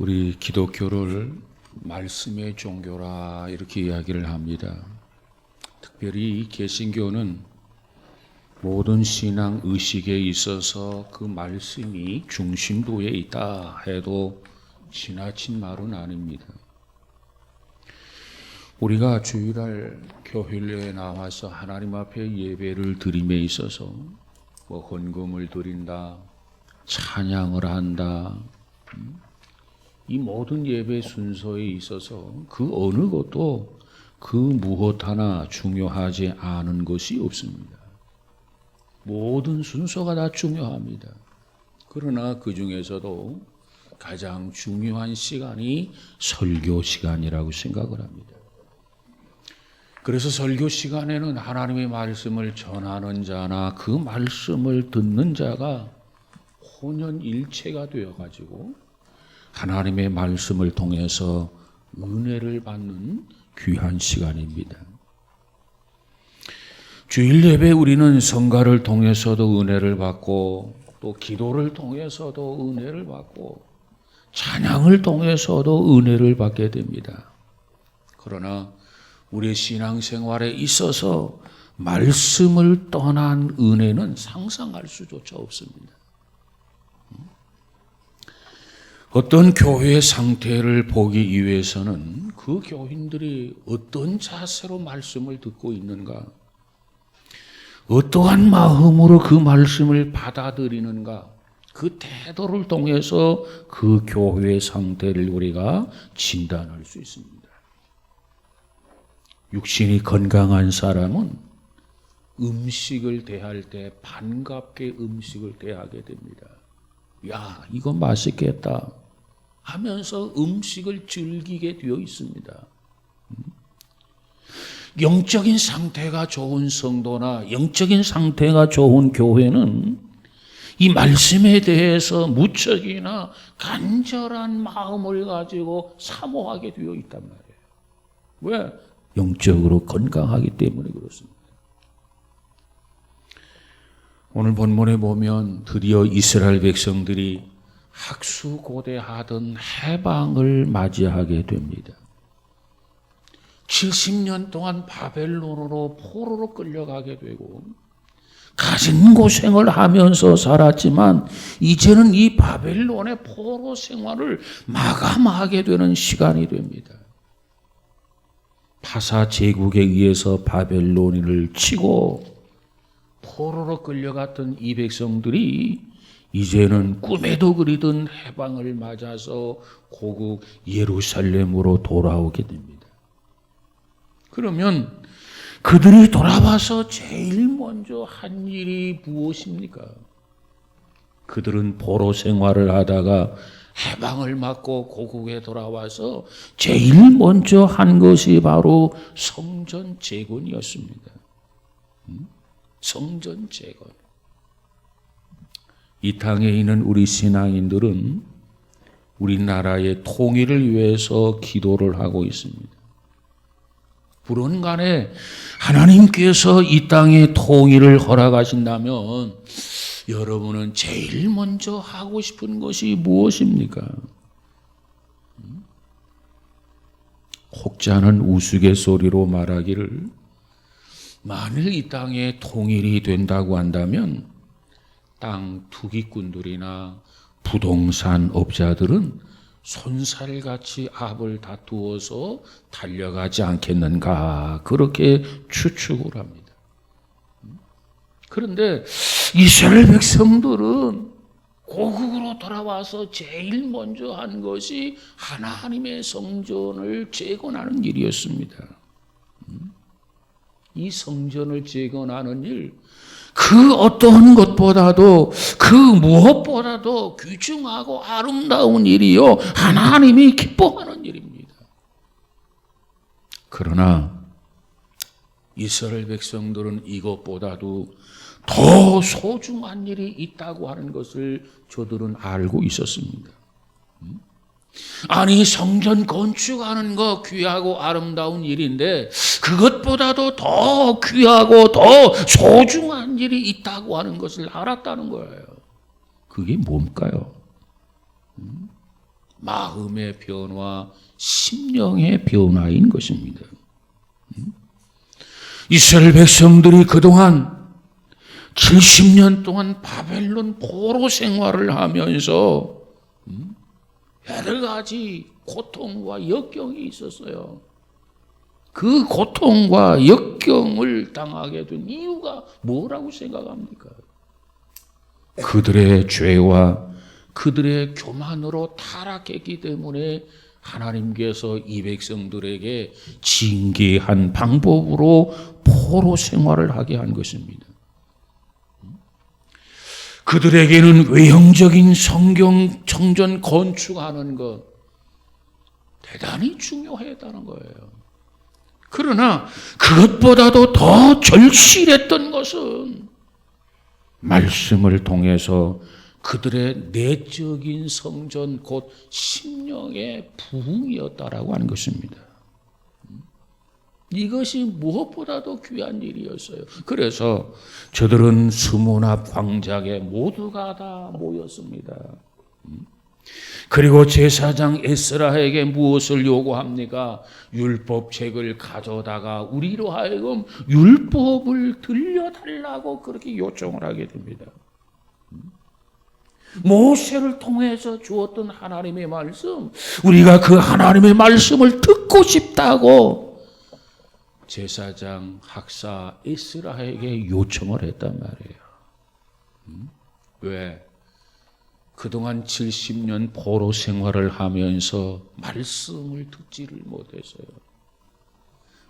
우리 기독교를 말씀의 종교라 이렇게 이야기를 합니다. 특별히 개신교는 모든 신앙 의식에 있어서 그 말씀이 중심부에 있다 해도 지나친 말은 아닙니다. 우리가 주일날 교회에 나와서 하나님 앞에 예배를 드림에 있어서 헌금을 드린다, 찬양을 한다, 이 모든 예배 순서에 있어서 그 어느 것도 그 무엇 하나 중요하지 않은 것이 없습니다. 모든 순서가 다 중요합니다. 그러나 그 중에서도 가장 중요한 시간이 설교 시간이라고 생각을 합니다. 그래서 설교 시간에는 하나님의 말씀을 전하는 자나 그 말씀을 듣는 자가 혼연일체가 되어가지고 하나님의 말씀을 통해서 은혜를 받는 귀한 시간입니다. 주일 예배 우리는 성가를 통해서도 은혜를 받고 또 기도를 통해서도 은혜를 받고 찬양을 통해서도 은혜를 받게 됩니다. 그러나 우리의 신앙생활에 있어서 말씀을 떠난 은혜는 상상할 수조차 없습니다. 어떤 교회의 상태를 보기 위해서는 그 교인들이 어떤 자세로 말씀을 듣고 있는가, 어떠한 마음으로 그 말씀을 받아들이는가, 그 태도를 통해서 그 교회의 상태를 우리가 진단할 수 있습니다. 육신이 건강한 사람은 음식을 대할 때 반갑게 음식을 대하게 됩니다. 야, 이거 맛있겠다 하면서 음식을 즐기게 되어 있습니다. 영적인 상태가 좋은 성도나 영적인 상태가 좋은 교회는 이 말씀에 대해서 무척이나 간절한 마음을 가지고 사모하게 되어 있단 말이에요. 왜? 영적으로 건강하기 때문에 그렇습니다. 오늘 본문에 보면 드디어 이스라엘 백성들이 학수고대하던 해방을 맞이하게 됩니다. 70년 동안 바벨론으로 포로로 끌려가게 되고 가진 고생을 하면서 살았지만 이제는 이 바벨론의 포로 생활을 마감하게 되는 시간이 됩니다. 파사 제국에 의해서 바벨론을 치고 포로로 끌려갔던 이 백성들이 이제는 꿈에도 그리던 해방을 맞아서 고국 예루살렘으로 돌아오게 됩니다. 그러면 그들이 돌아와서 제일 먼저 한 일이 무엇입니까? 그들은 포로 생활을 하다가 해방을 맞고 고국에 돌아와서 제일 먼저 한 것이 바로 성전 재건이었습니다. 성전 재건. 이 땅에 있는 우리 신앙인들은 우리나라의 통일을 위해서 기도를 하고 있습니다. 불언간에 하나님께서 이 땅의 통일을 허락하신다면 여러분은 제일 먼저 하고 싶은 것이 무엇입니까? 혹자는 우스갯소리로 말하기를 만일 이 땅에 통일이 된다고 한다면 땅 투기꾼들이나 부동산 업자들은 손살같이 앞을 다투어서 달려가지 않겠는가 그렇게 추측을 합니다. 그런데 이스라엘 백성들은 고국으로 돌아와서 제일 먼저 한 것이 하나님의 성전을 재건하는 일이었습니다. 이 성전을 재건하는 일, 그 어떤 것보다도 그 무엇보다도 귀중하고 아름다운 일이요 하나님이 기뻐하는 일입니다. 그러나 이스라엘 백성들은 이것보다도 더 소중한 일이 있다고 하는 것을 저들은 알고 있었습니다. 아니 성전 건축하는 거 귀하고 아름다운 일인데 그것보다도 더 귀하고 더 소중한 일이 있다고 하는 것을 알았다는 거예요. 그게 뭘까요? 마음의 변화, 심령의 변화인 것입니다. 이스라엘 백성들이 그동안 70년 동안 바벨론 포로 생활을 하면서 여러 가지 고통과 역경이 있었어요. 그 고통과 역경을 당하게 된 이유가 뭐라고 생각합니까? 그들의 죄와 그들의 교만으로 타락했기 때문에 하나님께서 이 백성들에게 징계한 방법으로 포로 생활을 하게 한 것입니다. 그들에게는 외형적인 성전 건축하는 것 대단히 중요했다는 거예요. 그러나 그것보다도 더 절실했던 것은 말씀을 통해서 그들의 내적인 성전 곧 심령의 부흥이었다라고 하는 것입니다. 이것이 무엇보다도 귀한 일이었어요. 그래서 저들은 수문 앞 광장에 모두가 다 모였습니다. 그리고 제사장 에스라에게 무엇을 요구합니까? 율법책을 가져다가 우리로 하여금 율법을 들려달라고 그렇게 요청을 하게 됩니다. 모세를 통해서 주었던 하나님의 말씀, 우리가 그 하나님의 말씀을 듣고 싶다고 제사장 학사 에스라에게 요청을 했단 말이에요. 왜? 그동안 70년 포로 생활을 하면서 말씀을 듣지를 못했어요.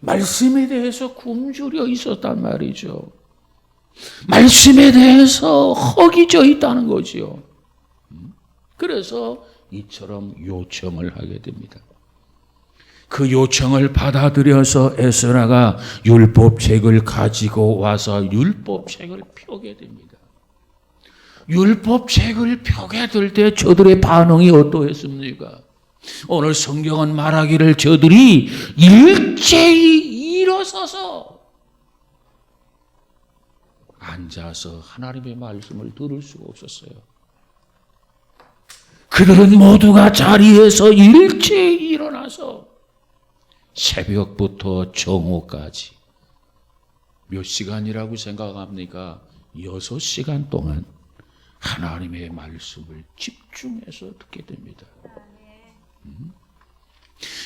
말씀에 대해서 굶주려 있었단 말이죠. 말씀에 대해서 허기져 있다는 거지요. 그래서 이처럼 요청을 하게 됩니다. 그 요청을 받아들여서 에스라가 율법책을 가지고 와서 율법책을 펴게 됩니다. 율법책을 펴게 될 때 저들의 반응이 어떠했습니까? 오늘 성경은 말하기를 저들이 일제히 일어서서 앉아서 하나님의 말씀을 들을 수가 없었어요. 그들은 모두가 자리에서 일제히 일어나서 새벽부터 정오까지 몇 시간이라고 생각합니까? 6시간 동안 하나님의 말씀을 집중해서 듣게 됩니다.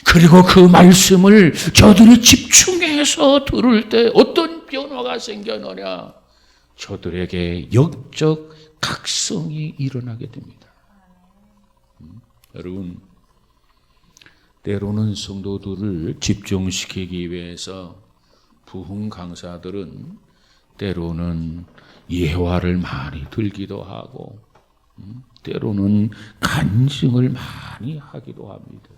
그리고 그 말씀을 저들이 집중해서 들을 때 어떤 변화가 생겨나냐? 저들에게 영적 각성이 일어나게 됩니다. 여러분, 때로는 성도들을 집중시키기 위해서 부흥 강사들은 때로는 예화를 많이 들기도 하고 때로는 간증을 많이 하기도 합니다.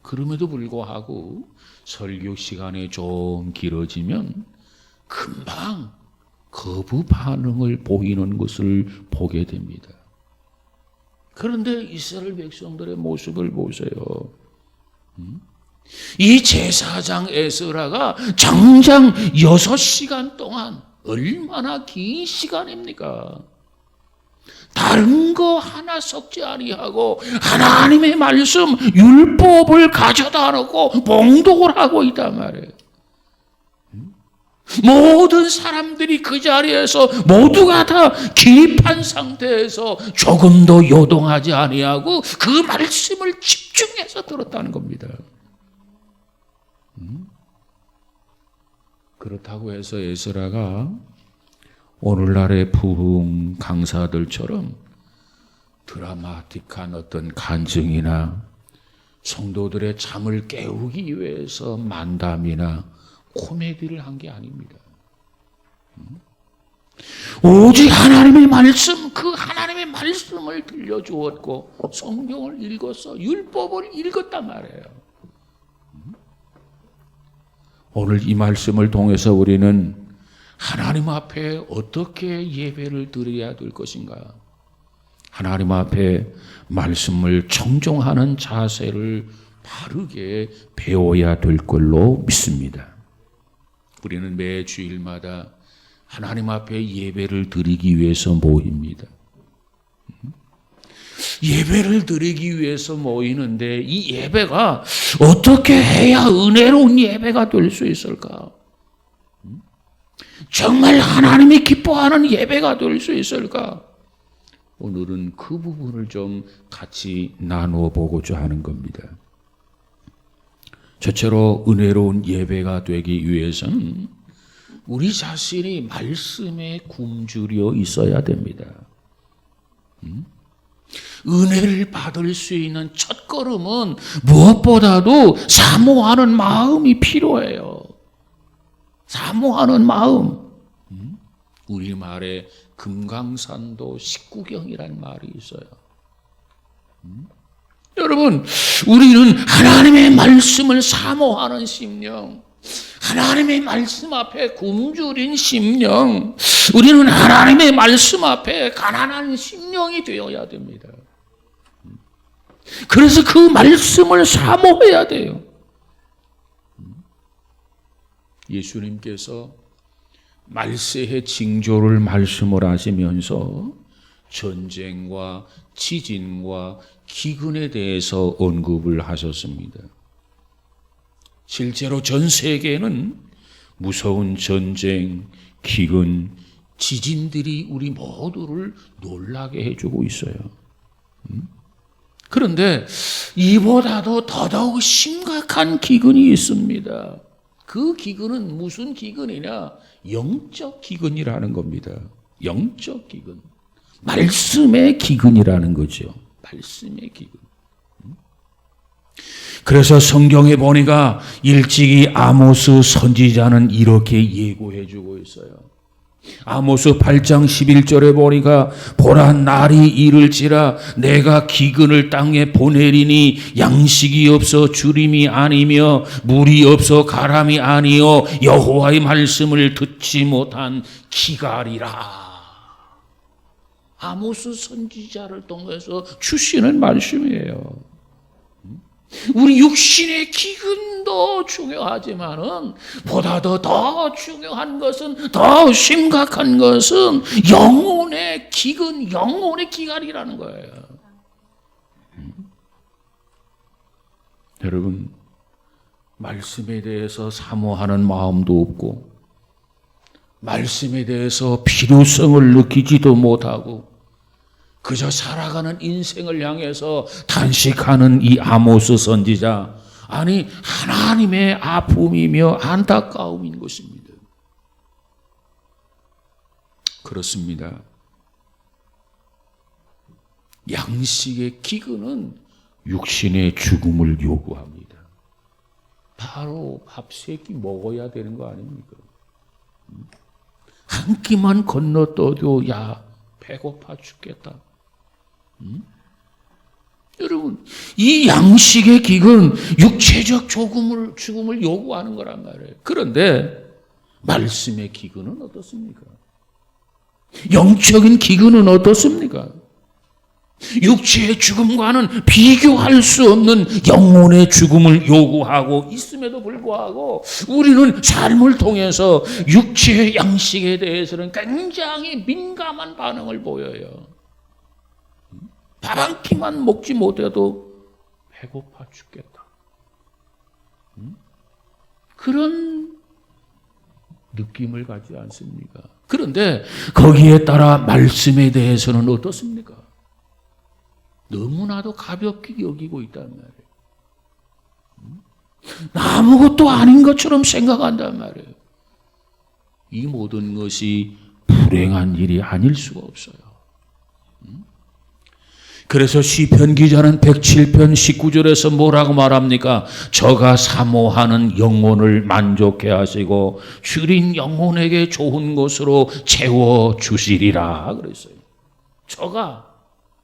그럼에도 불구하고 설교 시간이 좀 길어지면 금방 거부 반응을 보이는 것을 보게 됩니다. 그런데 이스라엘 백성들의 모습을 보세요. 이 제사장 에스라가 장장 6시간 동안 얼마나 긴 시간입니까? 다른 거 하나 섞지 아니하고 하나님의 말씀 율법을 가져다 놓고 봉독을 하고 있단 말이에요. 모든 사람들이 그 자리에서 모두가 다 기입한 상태에서 조금도 요동하지 아니하고 그 말씀을 집중해서 들었다는 겁니다. 그렇다고 해서 에스라가 오늘날의 부흥 강사들처럼 드라마틱한 어떤 간증이나 성도들의 잠을 깨우기 위해서 만담이나 코미디를 한 게 아닙니다. 오직 하나님의 말씀, 그 하나님의 말씀을 들려주었고 성경을 읽어서 율법을 읽었단 말이에요. 오늘 이 말씀을 통해서 우리는 하나님 앞에 어떻게 예배를 드려야 될 것인가? 하나님 앞에 말씀을 청종하는 자세를 바르게 배워야 될 걸로 믿습니다. 우리는 매 주일마다 하나님 앞에 예배를 드리기 위해서 모입니다. 예배를 드리기 위해서 모이는데 이 예배가 어떻게 해야 은혜로운 예배가 될 수 있을까? 정말 하나님이 기뻐하는 예배가 될 수 있을까? 오늘은 그 부분을 좀 같이 나누어 보고자 하는 겁니다. 첫째로 은혜로운 예배가 되기 위해서는 우리 자신이 말씀에 굶주려 있어야 됩니다. 은혜를 받을 수 있는 첫 걸음은 무엇보다도 사모하는 마음이 필요해요. 사모하는 마음. 우리말에 금강산도 식구경이란 말이 있어요. 여러분, 우리는 하나님의 말씀을 사모하는 심령, 하나님의 말씀 앞에 굶주린 심령, 우리는 하나님의 말씀 앞에 가난한 심령이 되어야 됩니다. 그래서 그 말씀을 사모해야 돼요. 예수님께서 말세의 징조를 말씀을 하시면서 전쟁과 지진과 기근에 대해서 언급을 하셨습니다. 실제로 전 세계는 무서운 전쟁, 기근, 지진들이 우리 모두를 놀라게 해주고 있어요. 그런데 이보다도 더더욱 심각한 기근이 있습니다. 그 기근은 무슨 기근이냐? 영적 기근이라는 겁니다. 영적 기근. 말씀의 기근이라는 거죠. 말씀의 기근. 그래서 성경에 보니까 일찍이 아모스 선지자는 이렇게 예고해 주고 있어요. 아모스 8장 11절에 보니까 보라 날이 이를지라 내가 기근을 땅에 보내리니 양식이 없어 주림이 아니며 물이 없어 가람이 아니요 여호와의 말씀을 듣지 못한 기갈이라. 아모스 선지자를 통해서 주시는 말씀이에요. 우리 육신의 기근도 중요하지만은 보다도 더 중요한 것은, 더 심각한 것은 영혼의 기근, 영혼의 기갈이라는 거예요. 여러분, 말씀에 대해서 사모하는 마음도 없고 말씀에 대해서 필요성을 느끼지도 못하고 그저 살아가는 인생을 향해서 단식하는 이 아모스 선지자, 아니 하나님의 아픔이며 안타까움인 것입니다. 그렇습니다. 양식의 기근은 육신의 죽음을 요구합니다. 바로 밥 세 끼 먹어야 되는 거 아닙니까? 한 끼만 건너떠도 야 배고파 죽겠다. 여러분, 이 양식의 기근, 육체적 죽음을 요구하는 거란 말이에요. 그런데 말씀의 기근은 어떻습니까? 영적인 기근은 어떻습니까? 육체의 죽음과는 비교할 수 없는 영혼의 죽음을 요구하고 있음에도 불구하고 우리는 삶을 통해서 육체의 양식에 대해서는 굉장히 민감한 반응을 보여요. 밥 한 끼만 먹지 못해도 배고파 죽겠다. 그런 느낌을 갖지 않습니까? 그런데 거기에 따라 말씀에 대해서는 어떻습니까? 너무나도 가볍게 여기고 있단 말이에요. 아무것도 아닌 것처럼 생각한단 말이에요. 이 모든 것이 불행한 일이 아닐 수가 없어요. 그래서 시편 기자는 107편 19절에서 뭐라고 말합니까? 저가 사모하는 영혼을 만족해 하시고 줄인 영혼에게 좋은 것으로 채워주시리라 그랬어요. 저가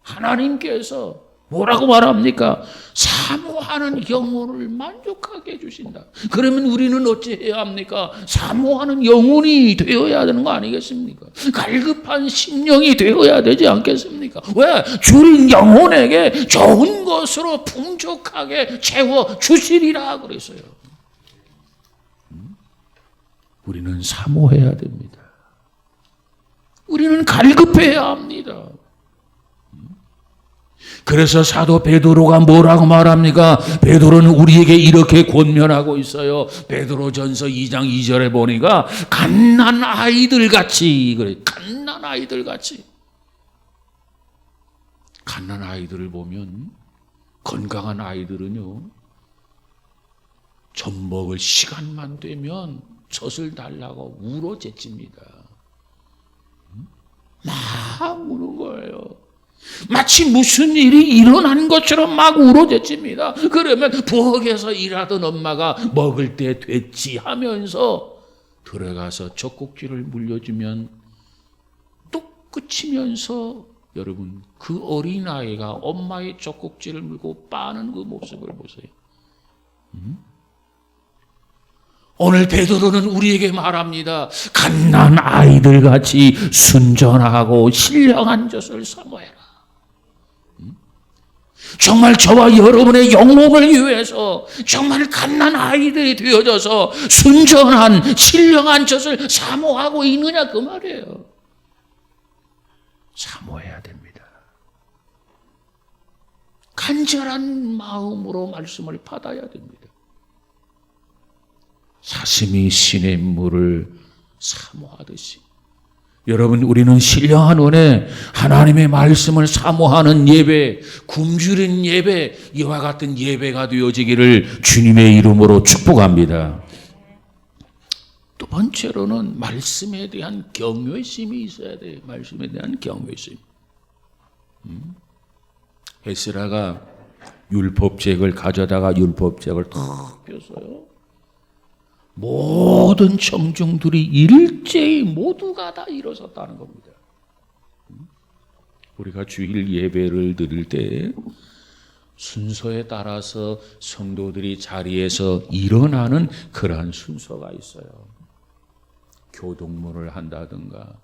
하나님께서 뭐라고 말합니까? 사모하는 영혼을 만족하게 해주신다. 그러면 우리는 어찌해야 합니까? 사모하는 영혼이 되어야 되는 거 아니겠습니까? 갈급한 심령이 되어야 되지 않겠습니까? 왜? 주인 영혼에게 좋은 것으로 풍족하게 채워주시리라 그랬어요. 우리는 사모해야 됩니다. 우리는 갈급해야 합니다. 그래서 사도 베드로가 뭐라고 말합니까? 베드로는 우리에게 이렇게 권면하고 있어요. 베드로전서 2장 2절에 보니까 갓난 아이들 같이, 그래, 갓난 아이들 같이. 갓난 아이들을 보면, 건강한 아이들은요, 젖 먹을 시간만 되면 젖을 달라고 울어제칩니다. 막 우는 거예요. 마치 무슨 일이 일어난 것처럼 막 울어대칩니다. 그러면 부엌에서 일하던 엄마가 먹을 때 됐지 하면서 들어가서 젖꼭지를 물려주면 뚝 그치면서 여러분 그 어린아이가 엄마의 젖꼭지를 물고 빠는 그 모습을 보세요. 오늘 베드로는 우리에게 말합니다. 갓난 아이들같이 순전하고 신령한 젖을 사모해라. 정말 저와 여러분의 영혼을 위해서 정말 갓난 아이들이 되어져서 순전한 신령한 젖을 사모하고 있느냐 그 말이에요. 사모해야 됩니다. 간절한 마음으로 말씀을 받아야 됩니다. 사슴이 신의 물을 사모하듯이 여러분 우리는 신령한 은혜 하나님의 말씀을 사모하는 예배, 굶주린 예배, 이와 같은 예배가 되어지기를 주님의 이름으로 축복합니다. 두 번째로는 말씀에 대한 경외심이 있어야 돼요. 말씀에 대한 경외심. 에스라가 율법책을 가져다가 율법책을 탁 펴서요. 모든 청중들이 일제히 모두가 다 일어섰다는 겁니다. 우리가 주일 예배를 드릴 때 순서에 따라서 성도들이 자리에서 일어나는 그러한 순서가 있어요. 교동문을 한다든가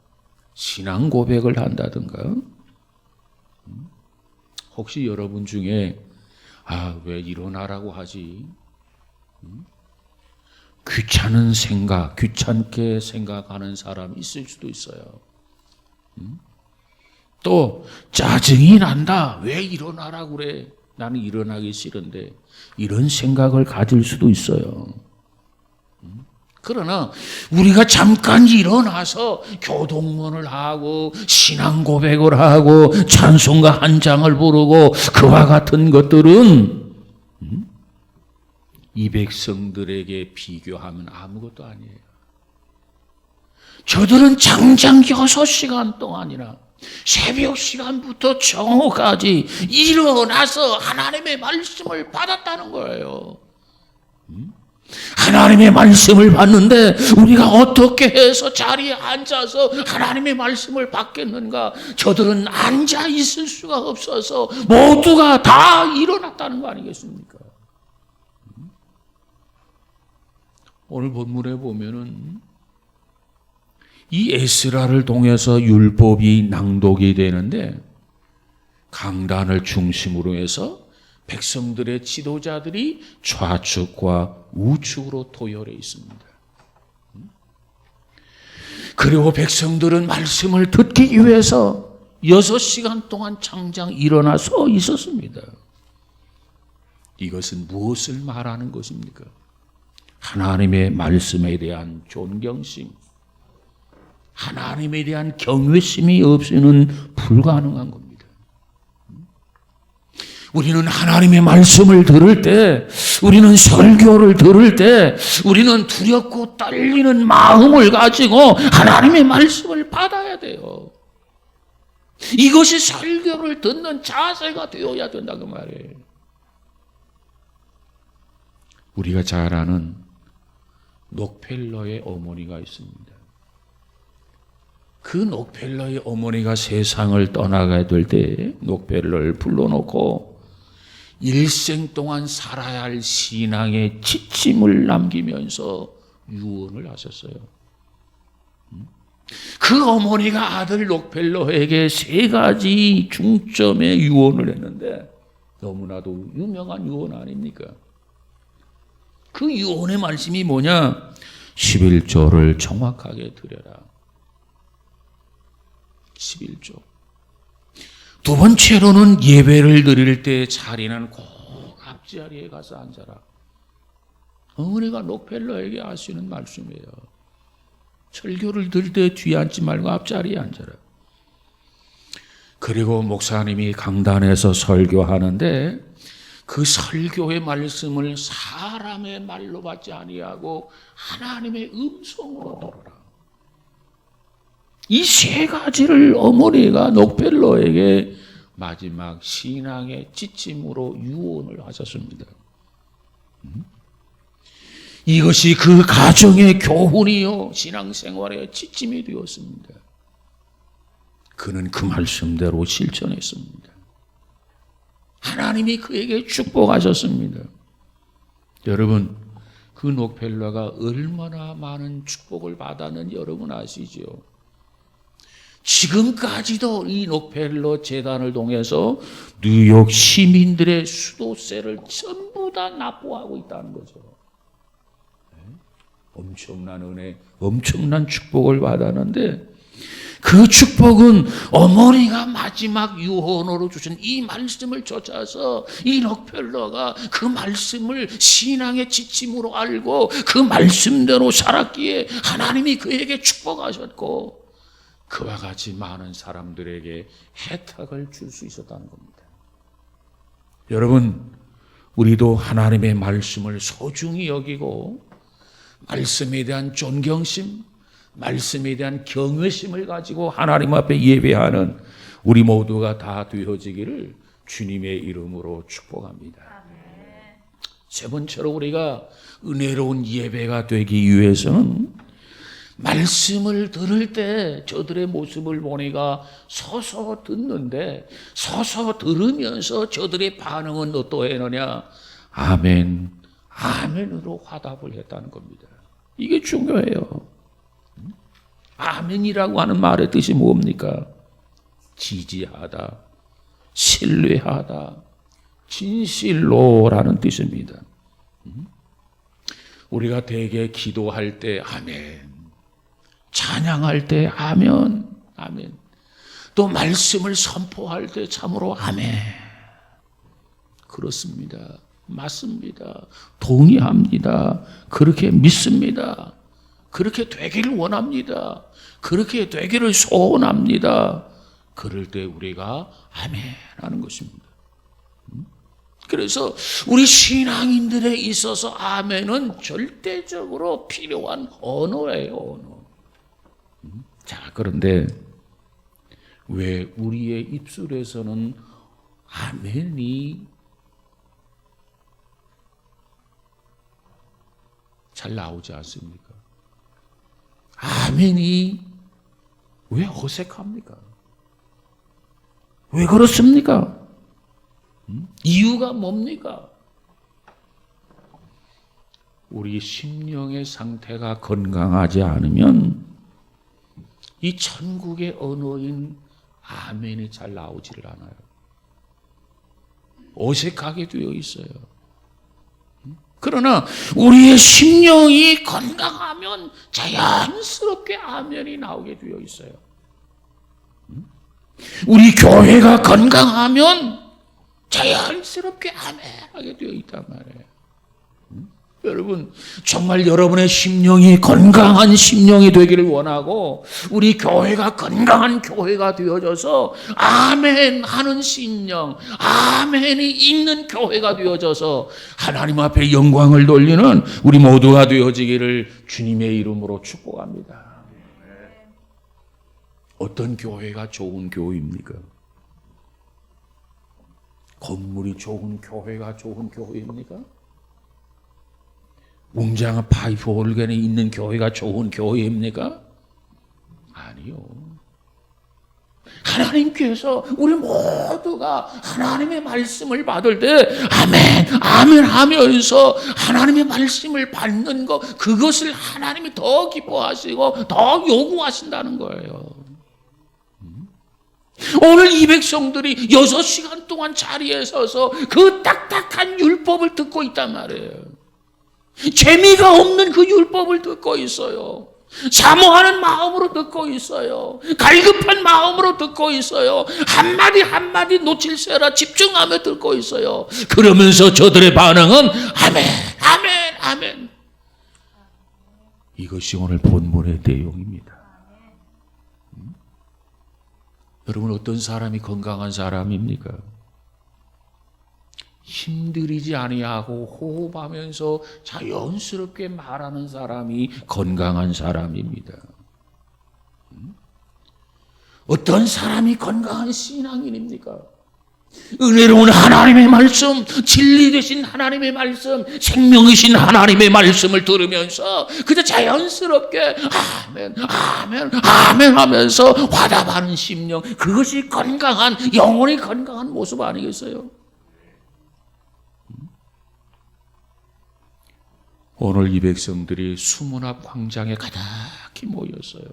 신앙 고백을 한다든가. 혹시 여러분 중에 왜 일어나라고 하지? 귀찮은 생각, 귀찮게 생각하는 사람이 있을 수도 있어요. 또 짜증이 난다. 왜 일어나라고 그래? 나는 일어나기 싫은데 이런 생각을 가질 수도 있어요. 그러나 우리가 잠깐 일어나서 교동문을 하고 신앙 고백을 하고 찬송가 한 장을 부르고 그와 같은 것들은 이 백성들에게 비교하면 아무것도 아니에요. 저들은 장장 6시간 동안이나 새벽 시간부터 정오까지 일어나서 하나님의 말씀을 받았다는 거예요. 하나님의 말씀을 받는데 우리가 어떻게 해서 자리에 앉아서 하나님의 말씀을 받겠는가? 저들은 앉아 있을 수가 없어서 모두가 다 일어났다는 거 아니겠습니까? 오늘 본문에 보면은 이 에스라를 통해서 율법이 낭독이 되는데 강단을 중심으로 해서 백성들의 지도자들이 좌측과 우측으로 도열해 있습니다. 그리고 백성들은 말씀을 듣기 위해서 6시간 동안 장장 일어나 서 있었습니다. 이것은 무엇을 말하는 것입니까? 하나님의 말씀에 대한 존경심, 하나님에 대한 경외심이 없이는 불가능한 겁니다. 우리는 하나님의 말씀을 들을 때, 우리는 설교를 들을 때, 우리는 두렵고 떨리는 마음을 가지고 하나님의 말씀을 받아야 돼요. 이것이 설교를 듣는 자세가 되어야 된다고 말해요. 우리가 잘 아는 록펠러의 어머니가 있습니다. 그 록펠러의 어머니가 세상을 떠나게 될 때 록펠러를 불러놓고 일생 동안 살아야 할 신앙의 지침을 남기면서 유언을 하셨어요. 그 어머니가 아들 록펠러에게 3가지 중점의 유언을 했는데 너무나도 유명한 유언 아닙니까? 그 유언의 말씀이 뭐냐? 11조를 정확하게 드려라. 11조. 두 번째로는 예배를 드릴 때 자리는 꼭 앞자리에 가서 앉아라. 어머니가 록펠러에게 하시는 말씀이에요. 설교를 들을 때 뒤에 앉지 말고 앞자리에 앉아라. 그리고 목사님이 강단에서 설교하는데 그 설교의 말씀을 사람의 말로 받지 아니하고 하나님의 음성으로 들어라. 이 세 가지를 어머니가 록펠러에게 마지막 신앙의 지침으로 유언을 하셨습니다. 이것이 그 가정의 교훈이요 신앙생활의 지침이 되었습니다. 그는 그 말씀대로 실천했습니다. 하나님이 그에게 축복하셨습니다. 여러분, 그 록펠러가 얼마나 많은 축복을 받았는지 여러분 아시죠? 지금까지도 이 록펠러 재단을 통해서 뉴욕 시민들의 수도세를 전부 다 납부하고 있다는 거죠. 엄청난 은혜, 엄청난 축복을 받았는데 그 축복은 어머니가 마지막 유언으로 주신 이 말씀을 쫓아서 이 록펠러가 그 말씀을 신앙의 지침으로 알고 그 말씀대로 살았기에 하나님이 그에게 축복하셨고 그와 같이 많은 사람들에게 혜택을 줄 수 있었다는 겁니다. 여러분, 우리도 하나님의 말씀을 소중히 여기고 말씀에 대한 존경심, 말씀에 대한 경외심을 가지고 하나님 앞에 예배하는 우리 모두가 다 되어지기를 주님의 이름으로 축복합니다. 세 번째로 우리가 은혜로운 예배가 되기 위해서는 말씀을 들을 때 저들의 모습을 보니까 서서 듣는데 서서 들으면서 저들의 반응은 어떠했느냐? 아멘, 아멘으로 화답을 했다는 겁니다. 이게 중요해요. 아멘이라고 하는 말의 뜻이 뭡니까? 지지하다, 신뢰하다, 진실로라는 뜻입니다. 우리가 대개 기도할 때 아멘, 찬양할 때 아멘, 아멘, 또 말씀을 선포할 때 참으로 아멘. 그렇습니다. 맞습니다. 동의합니다. 그렇게 믿습니다. 그렇게 되기를 원합니다. 그렇게 되기를 소원합니다. 그럴 때 우리가 아멘 하는 것입니다. 그래서 우리 신앙인들에 있어서 아멘은 절대적으로 필요한 언어예요, 언어. 자, 그런데 왜 우리의 입술에서는 아멘이 잘 나오지 않습니까? 아멘이 왜 어색합니까? 왜 그렇습니까? 이유가 뭡니까? 우리 심령의 상태가 건강하지 않으면 이 천국의 언어인 아멘이 잘 나오지를 않아요. 어색하게 되어 있어요. 그러나 우리의 심령이 건강하면 자연스럽게 아멘이 나오게 되어 있어요. 우리 교회가 건강하면 자연스럽게 아멘하게 되어 있단 말이에요. 여러분, 정말 여러분의 심령이 건강한 심령이 되기를 원하고 우리 교회가 건강한 교회가 되어져서 아멘 하는 심령, 아멘이 있는 교회가 되어져서 하나님 앞에 영광을 돌리는 우리 모두가 되어지기를 주님의 이름으로 축복합니다. 어떤 교회가 좋은 교회입니까? 건물이 좋은 교회가 좋은 교회입니까? 웅장한 파이프 올간이 있는 교회가 좋은 교회입니까? 아니요. 하나님께서 우리 모두가 하나님의 말씀을 받을 때 아멘, 아멘 하면서 하나님의 말씀을 받는 것, 그것을 하나님이 더 기뻐하시고 더 요구하신다는 거예요. 오늘 이 백성들이 6시간 동안 자리에 서서 그 딱딱한 율법을 듣고 있단 말이에요. 재미가 없는 그 율법을 듣고 있어요. 사모하는 마음으로 듣고 있어요. 갈급한 마음으로 듣고 있어요. 한마디 한마디 놓칠세라 집중하며 듣고 있어요. 그러면서 저들의 반응은 아멘, 아멘, 아멘. 이것이 오늘 본문의 내용입니다. 여러분, 어떤 사람이 건강한 사람입니까? 힘들이지 아니하고 호흡하면서 자연스럽게 말하는 사람이 건강한 사람입니다. 어떤 사람이 건강한 신앙인입니까? 은혜로운 하나님의 말씀, 진리 되신 하나님의 말씀, 생명이신 하나님의 말씀을 들으면서 그저 자연스럽게 아멘, 아멘, 아멘 하면서 화답하는 심령, 그것이 건강한, 영혼이 건강한 모습 아니겠어요? 오늘 이 백성들이 수문 앞 광장에 가득히 모였어요.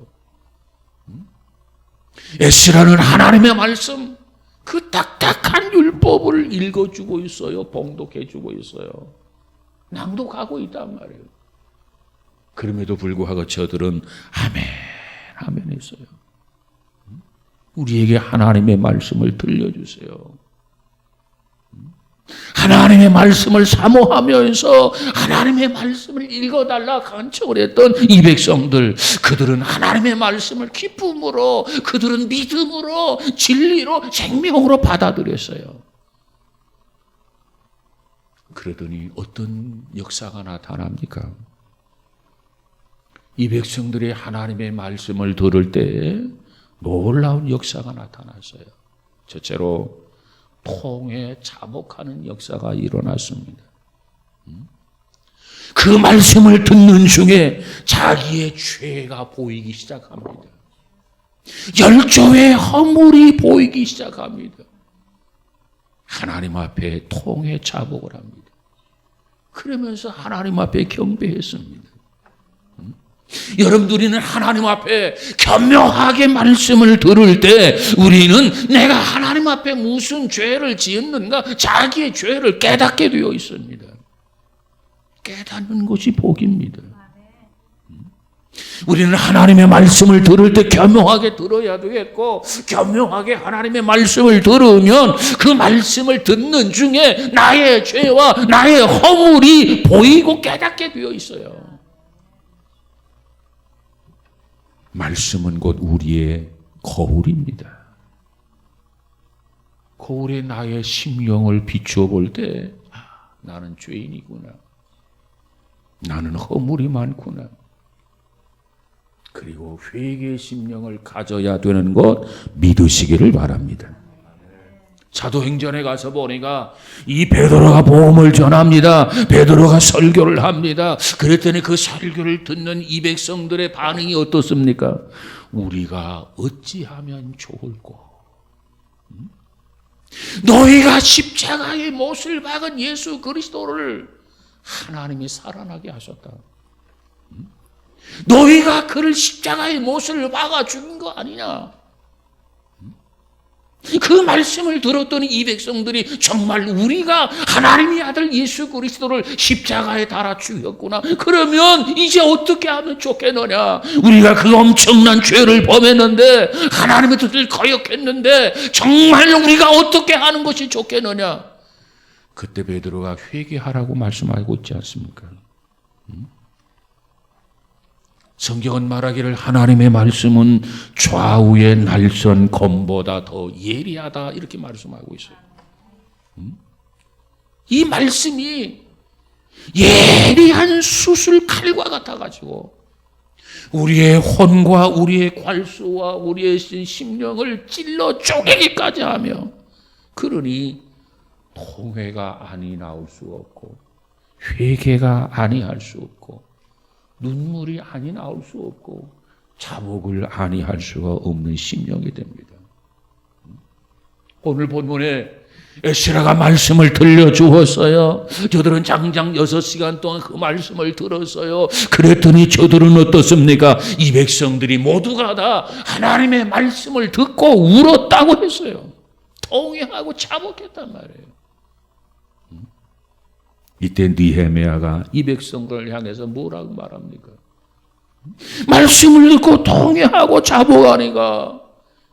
에스라는 하나님의 말씀, 그 딱딱한 율법을 읽어주고 있어요. 봉독해주고 있어요. 낭독하고 있단 말이에요. 그럼에도 불구하고 저들은 아멘, 아멘 했어요. 우리에게 하나님의 말씀을 들려주세요. 하나님의 말씀을 사모하면서 하나님의 말씀을 읽어달라 간청을 했던 이 백성들, 그들은 하나님의 말씀을 기쁨으로, 그들은 믿음으로, 진리로, 생명으로 받아들였어요. 그러더니 어떤 역사가 나타납니까? 이 백성들이 하나님의 말씀을 들을 때 놀라운 역사가 나타났어요. 첫째로 통에 자복하는 역사가 일어났습니다. 그 말씀을 듣는 중에 자기의 죄가 보이기 시작합니다. 열조의 허물이 보이기 시작합니다. 하나님 앞에 통에 자복을 합니다. 그러면서 하나님 앞에 경배했습니다. 여러분, 우리는 하나님 앞에 겸허하게 말씀을 들을 때 우리는 내가 하나님 앞에 무슨 죄를 지었는가 자기의 죄를 깨닫게 되어 있습니다. 깨닫는 것이 복입니다. 우리는 하나님의 말씀을 들을 때 겸허하게 들어야 되겠고, 겸허하게 하나님의 말씀을 들으면 그 말씀을 듣는 중에 나의 죄와 나의 허물이 보이고 깨닫게 되어 있어요. 말씀은 곧 우리의 거울입니다. 거울에 나의 심령을 비추어 볼 때 나는 죄인이구나. 나는 허물이 많구나. 그리고 회개의 심령을 가져야 되는 것 믿으시기를 바랍니다. 사도행전에 가서 보니까 이 베드로가 복음을 전합니다. 베드로가 설교를 합니다. 그랬더니 그 설교를 듣는 이 백성들의 반응이 어떻습니까? 우리가 어찌하면 좋을꼬. 너희가 십자가의 못을 박은 예수 그리스도를 하나님이 살아나게 하셨다. 너희가 그를 십자가의 못을 박아 죽인 거 아니냐? 그 말씀을 들었더니 이 백성들이 정말 우리가 하나님의 아들 예수 그리스도를 십자가에 달아 죽였구나. 그러면 이제 어떻게 하면 좋겠느냐? 우리가 그 엄청난 죄를 범했는데, 하나님의 뜻을 거역했는데 정말 우리가 어떻게 하는 것이 좋겠느냐? 그때 베드로가 회개하라고 말씀하고 있지 않습니까? 성경은 말하기를 하나님의 말씀은 좌우의 날선 검보다 더 예리하다 이렇게 말씀하고 있어요. 이 말씀이 예리한 수술 칼과 같아가지고 우리의 혼과 우리의 괄수와 우리의 심령을 찔러 쪼개기까지 하며, 그러니 통회가 아니 나올 수 없고 회개가 아니할 수 없고 눈물이 아니 나올 수 없고 자복을 아니 할 수가 없는 심령이 됩니다. 오늘 본문에 에스라가 말씀을 들려주었어요. 저들은 장장 6시간 동안 그 말씀을 들었어요. 그랬더니 저들은 어떻습니까? 이 백성들이 모두가 다 하나님의 말씀을 듣고 울었다고 했어요. 통회하고 자복했단 말이에요. 이때 느헤미야가 이 백성들을 향해서 뭐라고 말합니까? 말씀을 듣고 통회하고 자복하니까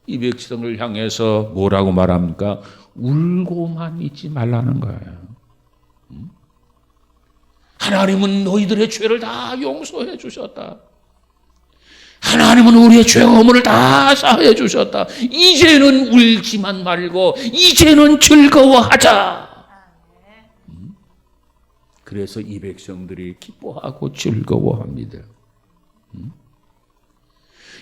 이 백성을 향해서 뭐라고 말합니까? 울고만 있지 말라는 거예요. 하나님은 너희들의 죄를 다 용서해 주셨다. 하나님은 우리의 죄 허물을 다 사해 주셨다. 이제는 울지만 말고 이제는 즐거워하자. 그래서 이 백성들이 기뻐하고 즐거워합니다.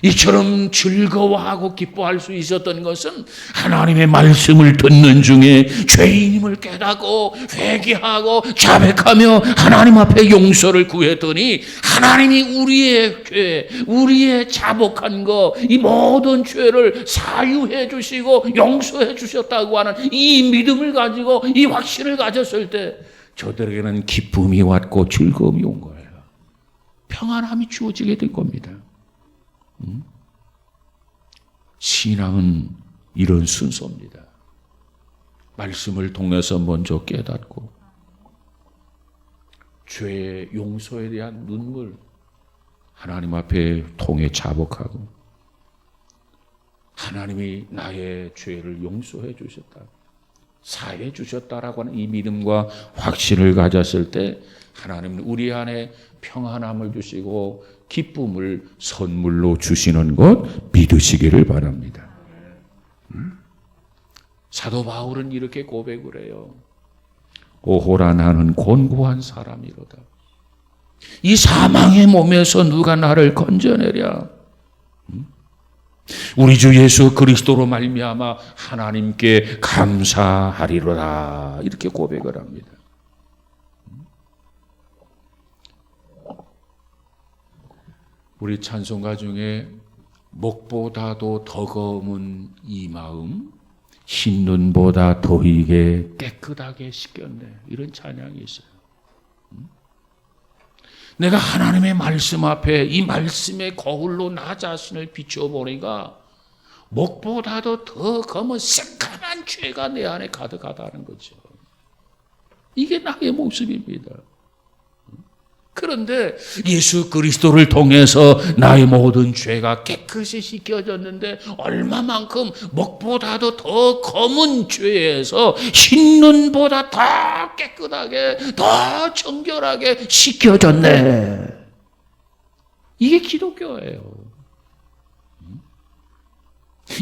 이처럼 즐거워하고 기뻐할 수 있었던 것은 하나님의 말씀을 듣는 중에 죄인임을 깨닫고 회개하고 자백하며 하나님 앞에 용서를 구했더니 하나님이 우리의 죄, 우리의 자복한 거, 이 모든 죄를 사유해 주시고 용서해 주셨다고 하는 이 믿음을 가지고 이 확신을 가졌을 때 저들에게는 기쁨이 왔고 즐거움이 온 거예요. 평안함이 주어지게 된 겁니다. 신앙은 이런 순서입니다. 말씀을 통해서 먼저 깨닫고 죄의 용서에 대한 눈물, 하나님 앞에 통해 자복하고 하나님이 나의 죄를 용서해 주셨다, 사해 주셨다라고 하는 이 믿음과 확신을 가졌을 때 하나님은 우리 안에 평안함을 주시고 기쁨을 선물로 주시는 것 믿으시기를 바랍니다. 사도 바울은 이렇게 고백을 해요. 오호라 나는 곤고한 사람이로다. 이 사망의 몸에서 누가 나를 건져내랴. 우리 주 예수 그리스도로 말미암아 하나님께 감사하리로다. 이렇게 고백을 합니다. 우리 찬송가 중에 목보다도 더 검은 이 마음, 흰눈보다 더이게 깨끗하게 씻겼네. 이런 찬양이 있어요. 내가 하나님의 말씀 앞에 이 말씀의 거울로 나 자신을 비춰보니까 목보다도 더 검은 새카만 죄가 내 안에 가득하다는 거죠. 이게 나의 모습입니다. 그런데 예수 그리스도를 통해서 나의 모든 죄가 깨끗이 씻겨졌는데 얼마만큼 목보다도 더 검은 죄에서 흰눈보다 더 깨끗하게 더 정결하게 씻겨졌네. 이게 기독교예요.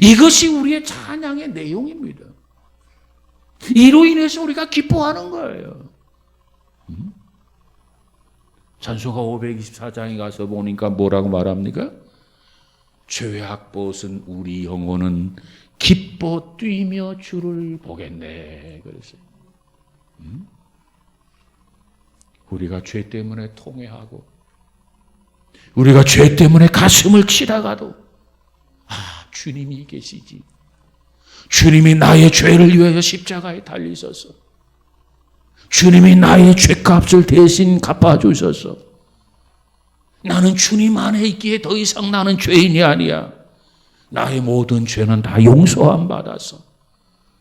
이것이 우리의 찬양의 내용입니다. 이로 인해서 우리가 기뻐하는 거예요. 찬송가 524장에 가서 보니까 뭐라고 말합니까? 죄악 벗은 우리 영혼은 기뻐 뛰며 주를 보겠네. 그랬어요. 우리가 죄 때문에 통회하고 우리가 죄 때문에 가슴을 치다가도 주님이 계시지. 주님이 나의 죄를 위하여 십자가에 달리셔서 주님이 나의 죄값을 대신 갚아주셔서 나는 주님 안에 있기에 더 이상 나는 죄인이 아니야. 나의 모든 죄는 다 용서함 받아서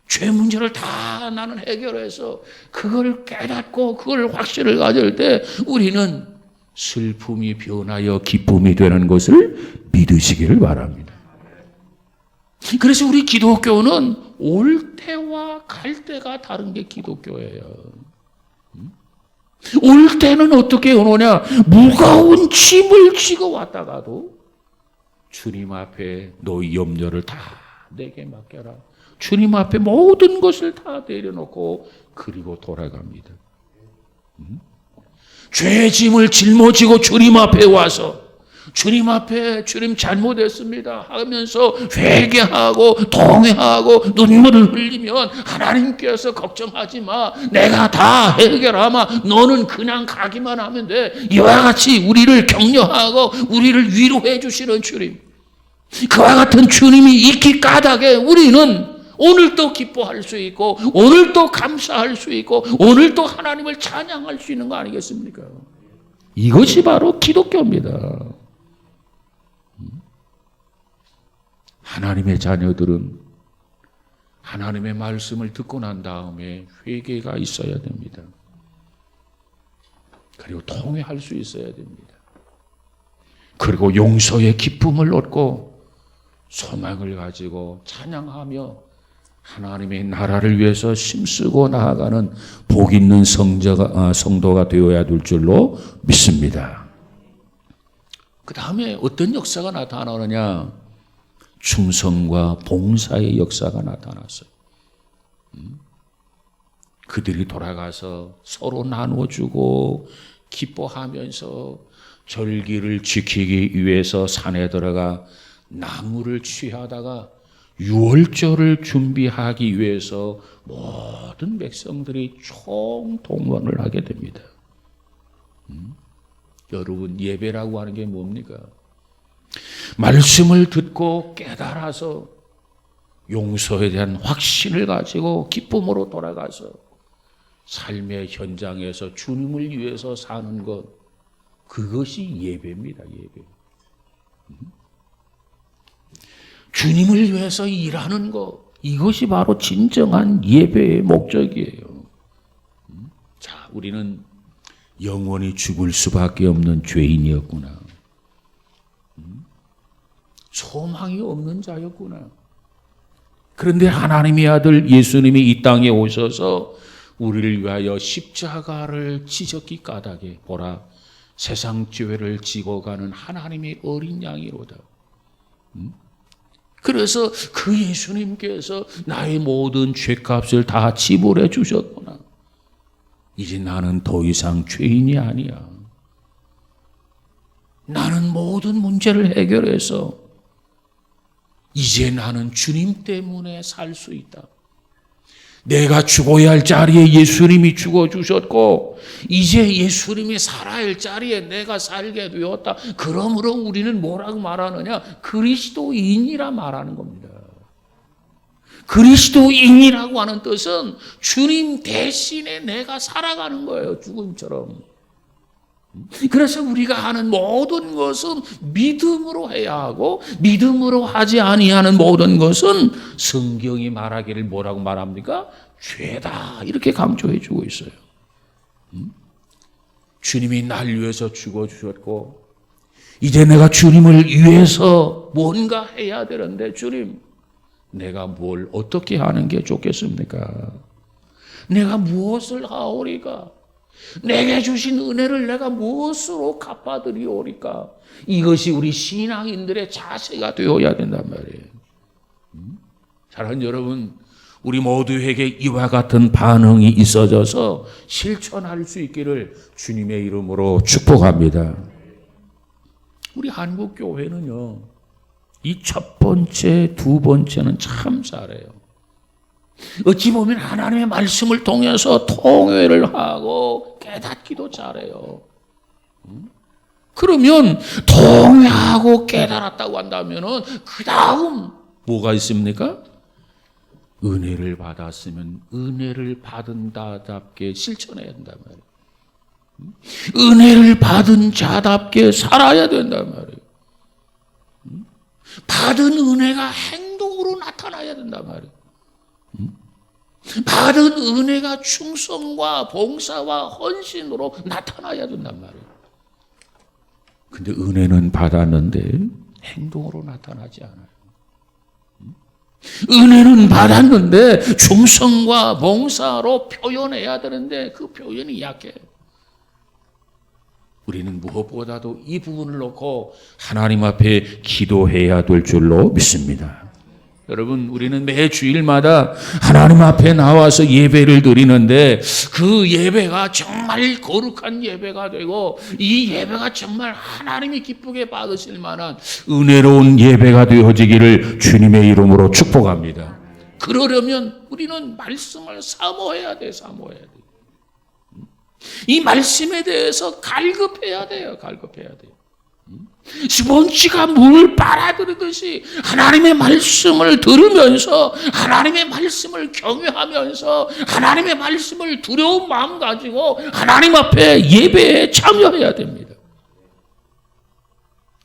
죄 문제를 다 나는 해결해서 그걸 깨닫고 그걸 확신을 가질 때 우리는 슬픔이 변하여 기쁨이 되는 것을 믿으시기를 바랍니다. 그래서 우리 기독교는 올 때와 갈 때가 다른 게 기독교예요. 올 때는 어떻게 오느냐? 무거운 짐을 지고 왔다가도 주님 앞에 너희 염려를 다 내게 맡겨라. 주님 앞에 모든 것을 다 내려놓고 그리고 돌아갑니다. 죄의 짐을 짊어지고 주님 앞에 와서 주님 앞에 주님 잘못했습니다 하면서 회개하고 통회하고 눈물을 흘리면 하나님께서 걱정하지 마. 내가 다 해결하마. 너는 그냥 가기만 하면 돼. 이와 같이 우리를 격려하고 우리를 위로해 주시는 주님. 그와 같은 주님이 있기 까닭에 우리는 오늘도 기뻐할 수 있고 오늘도 감사할 수 있고 오늘도 하나님을 찬양할 수 있는 거 아니겠습니까? 이것이 바로 기독교입니다. 하나님의 자녀들은 하나님의 말씀을 듣고 난 다음에 회개가 있어야 됩니다. 그리고 통회할 수 있어야 됩니다. 그리고 용서의 기쁨을 얻고 소망을 가지고 찬양하며 하나님의 나라를 위해서 힘쓰고 나아가는 복 있는 성도가 되어야 될 줄로 믿습니다. 그 다음에 어떤 역사가 나타나느냐? 충성과 봉사의 역사가 나타났어요. 그들이 돌아가서 서로 나눠주고 기뻐하면서 절기를 지키기 위해서 산에 들어가 나무를 취하다가 유월절을 준비하기 위해서 모든 백성들이 총동원을 하게 됩니다. 여러분, 예배라고 하는 게 뭡니까? 말씀을 듣고 깨달아서 용서에 대한 확신을 가지고 기쁨으로 돌아가서 삶의 현장에서 주님을 위해서 사는 것, 그것이 예배입니다. 예배. 주님을 위해서 일하는 것, 이것이 바로 진정한 예배의 목적이에요. 자, 우리는 영원히 죽을 수밖에 없는 죄인이었구나. 소망이 없는 자였구나. 그런데 하나님의 아들 예수님이 이 땅에 오셔서 우리를 위하여 십자가를 지셨기 까닭에 보라, 세상 죄를 지고 가는 하나님의 어린 양이로다. 그래서 그 예수님께서 나의 모든 죄값을 다 지불해 주셨구나. 이제 나는 더 이상 죄인이 아니야. 나는 모든 문제를 해결해서 이제 나는 주님 때문에 살 수 있다. 내가 죽어야 할 자리에 예수님이 죽어주셨고 이제 예수님이 살아야 할 자리에 내가 살게 되었다. 그러므로 우리는 뭐라고 말하느냐? 그리스도인이라 말하는 겁니다. 그리스도인이라고 하는 뜻은 주님 대신에 내가 살아가는 거예요. 죽음처럼. 그래서 우리가 하는 모든 것은 믿음으로 해야 하고 믿음으로 하지 아니하는 모든 것은 성경이 말하기를 뭐라고 말합니까? 죄다, 이렇게 강조해 주고 있어요. 주님이 날 위해서 죽어주셨고 이제 내가 주님을 위해서 뭔가 해야 되는데, 주님, 내가 뭘 어떻게 하는 게 좋겠습니까? 내가 무엇을 하오리까? 내게 주신 은혜를 내가 무엇으로 갚아드리오리까? 이것이 우리 신앙인들의 자세가 되어야 된단 말이에요. 사랑하는 여러분, 우리 모두에게 이와 같은 반응이 있어져서 실천할 수 있기를 주님의 이름으로 축복합니다. 우리 한국교회는요, 이 첫 번째, 두 번째는 참 잘해요. 어찌 보면 하나님의 말씀을 통해서 통회를 하고 깨닫기도 잘해요. 그러면 통회하고 깨달았다고 한다면 그 다음 뭐가 있습니까? 은혜를 받았으면 은혜를 받은 자답게 실천해야 된단 말이에요. 은혜를 받은 자답게 살아야 된단 말이에요. 받은 은혜가 행동으로 나타나야 된단 말이에요. 받은 은혜가 충성과 봉사와 헌신으로 나타나야 된단 말이에요. 근데 은혜는 받았는데 행동으로 나타나지 않아요. 은혜는 받았는데 충성과 봉사로 표현해야 되는데 그 표현이 약해. 우리는 무엇보다도 이 부분을 놓고 하나님 앞에 기도해야 될 줄로 믿습니다. 여러분, 우리는 매 주일마다 하나님 앞에 나와서 예배를 드리는데 그 예배가 정말 거룩한 예배가 되고 이 예배가 정말 하나님이 기쁘게 받으실 만한 은혜로운 예배가 되어지기를 주님의 이름으로 축복합니다. 그러려면 우리는 말씀을 사모해야 돼, 사모해야 돼. 이 말씀에 대해서 갈급해야 돼요, 갈급해야 돼요. 스폰지가 물을 빨아들이듯이 하나님의 말씀을 들으면서 하나님의 말씀을 경외하면서 하나님의 말씀을 두려운 마음 가지고 하나님 앞에 예배에 참여해야 됩니다.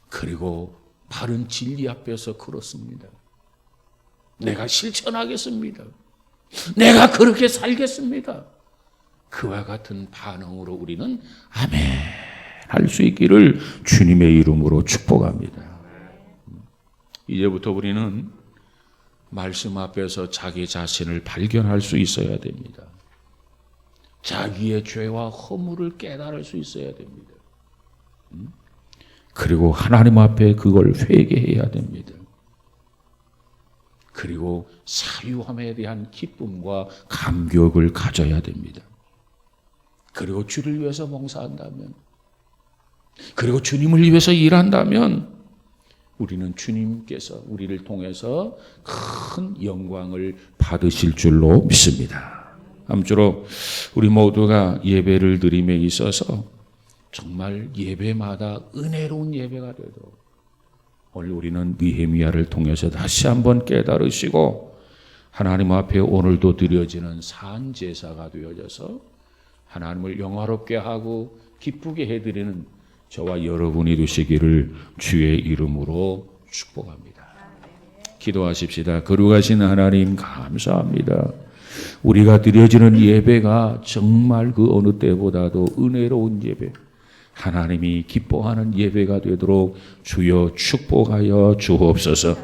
그리고 바른 진리 앞에서 그렇습니다. 내가 실천하겠습니다. 내가 그렇게 살겠습니다. 그와 같은 반응으로 우리는 아멘, 할 수 있기를 주님의 이름으로 축복합니다. 이제부터 우리는 말씀 앞에서 자기 자신을 발견할 수 있어야 됩니다. 자기의 죄와 허물을 깨달을 수 있어야 됩니다. 그리고 하나님 앞에 그걸 회개해야 됩니다. 그리고 사유함에 대한 기쁨과 감격을 가져야 됩니다. 그리고 주를 위해서 봉사한다면, 그리고 주님을 위해서 일한다면 우리는 주님께서 우리를 통해서 큰 영광을 받으실 줄로 믿습니다. 아무쪼록 우리 모두가 예배를 드림에 있어서 정말 예배마다 은혜로운 예배가 되도록 오늘 우리는 느헤미야를 통해서 다시 한번 깨달으시고 하나님 앞에 오늘도 드려지는 산제사가 되어져서 하나님을 영화롭게 하고 기쁘게 해드리는 저와 여러분이 되시기를 주의 이름으로 축복합니다. 기도하십시다. 거룩하신 하나님 감사합니다. 우리가 드려지는 예배가 정말 그 어느 때보다도 은혜로운 예배, 하나님이 기뻐하는 예배가 되도록 주여 축복하여 주옵소서.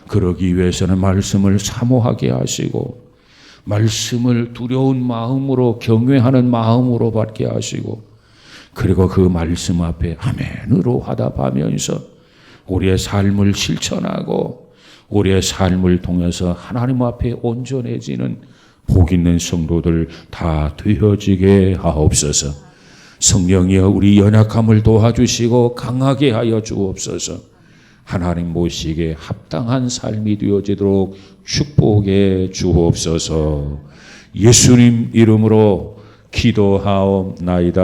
그러기 위해서는 말씀을 사모하게 하시고 말씀을 두려운 마음으로 경외하는 마음으로 받게 하시고 그리고 그 말씀 앞에 아멘으로 화답하면서 우리의 삶을 실천하고 우리의 삶을 통해서 하나님 앞에 온전해지는 복 있는 성도들 다 되어지게 하옵소서. 성령이여 우리 연약함을 도와주시고 강하게 하여 주옵소서. 하나님 모시기에 합당한 삶이 되어지도록 축복해 주옵소서. 예수님 이름으로 기도하옵나이다.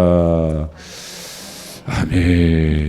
아멘.